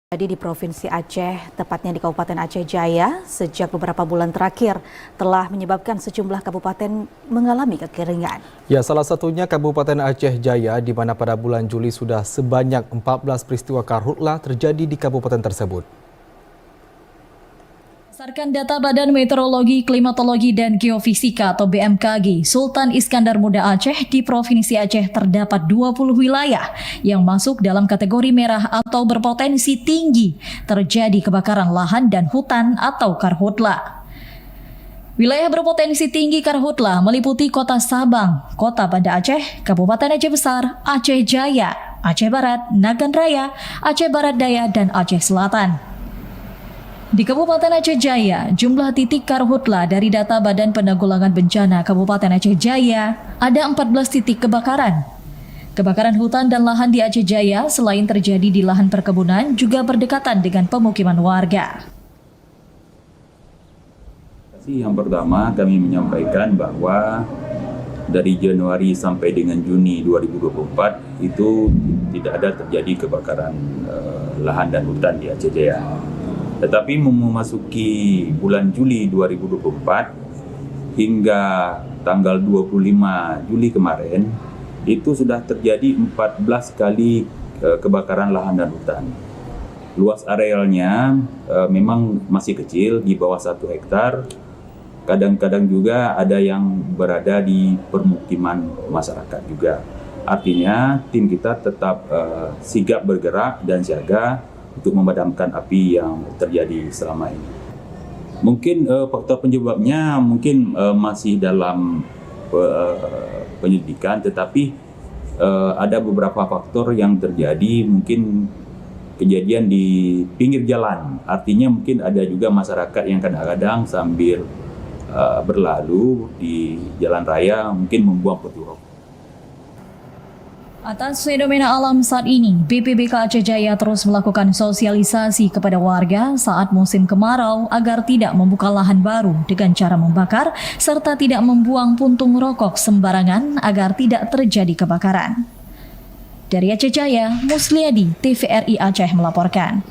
Jadi di Provinsi Aceh, tepatnya di Kabupaten Aceh Jaya, sejak beberapa bulan terakhir telah menyebabkan sejumlah kabupaten mengalami kekeringan. Ya, salah satunya Kabupaten Aceh Jaya, di mana pada bulan Juli sudah sebanyak 14 peristiwa karhutlah terjadi di kabupaten tersebut. Berdasarkan data Badan Meteorologi, Klimatologi, dan Geofisika atau BMKG, Sultan Iskandar Muda Aceh di Provinsi Aceh terdapat 20 wilayah yang masuk dalam kategori merah atau berpotensi tinggi terjadi kebakaran lahan dan hutan atau karhutla. Wilayah berpotensi tinggi karhutla meliputi Kota Sabang, Kota Banda Aceh, Kabupaten Aceh Besar, Aceh Jaya, Aceh Barat, Nagan Raya, Aceh Barat Daya, dan Aceh Selatan. Di Kabupaten Aceh Jaya, jumlah titik karhutla dari data Badan Penanggulangan Bencana Kabupaten Aceh Jaya ada 14 titik kebakaran. Kebakaran hutan dan lahan di Aceh Jaya selain terjadi di lahan perkebunan juga berdekatan dengan pemukiman warga. Yang pertama kami menyampaikan bahwa dari Januari sampai dengan Juni 2024 itu tidak ada terjadi kebakaran lahan dan hutan di Aceh Jaya. Tetapi memasuki bulan Juli 2024 hingga tanggal 25 Juli kemarin itu sudah terjadi 14 kali kebakaran lahan dan hutan. Luas arealnya memang masih kecil, di bawah 1 hektar. Kadang-kadang juga ada yang berada di permukiman masyarakat juga. Artinya tim kita tetap sigap bergerak dan siaga untuk memadamkan api yang terjadi selama ini. Mungkin faktor penyebabnya mungkin masih dalam penyelidikan, tetapi ada beberapa faktor yang terjadi, mungkin kejadian di pinggir jalan. Artinya mungkin ada juga masyarakat yang kadang-kadang sambil berlalu di jalan raya mungkin membuang putu rokok. Atas fenomena alam saat ini, BPBK Aceh Jaya terus melakukan sosialisasi kepada warga saat musim kemarau agar tidak membuka lahan baru dengan cara membakar serta tidak membuang puntung rokok sembarangan agar tidak terjadi kebakaran. Dari Aceh Jaya, Musliadi, TVRI Aceh melaporkan.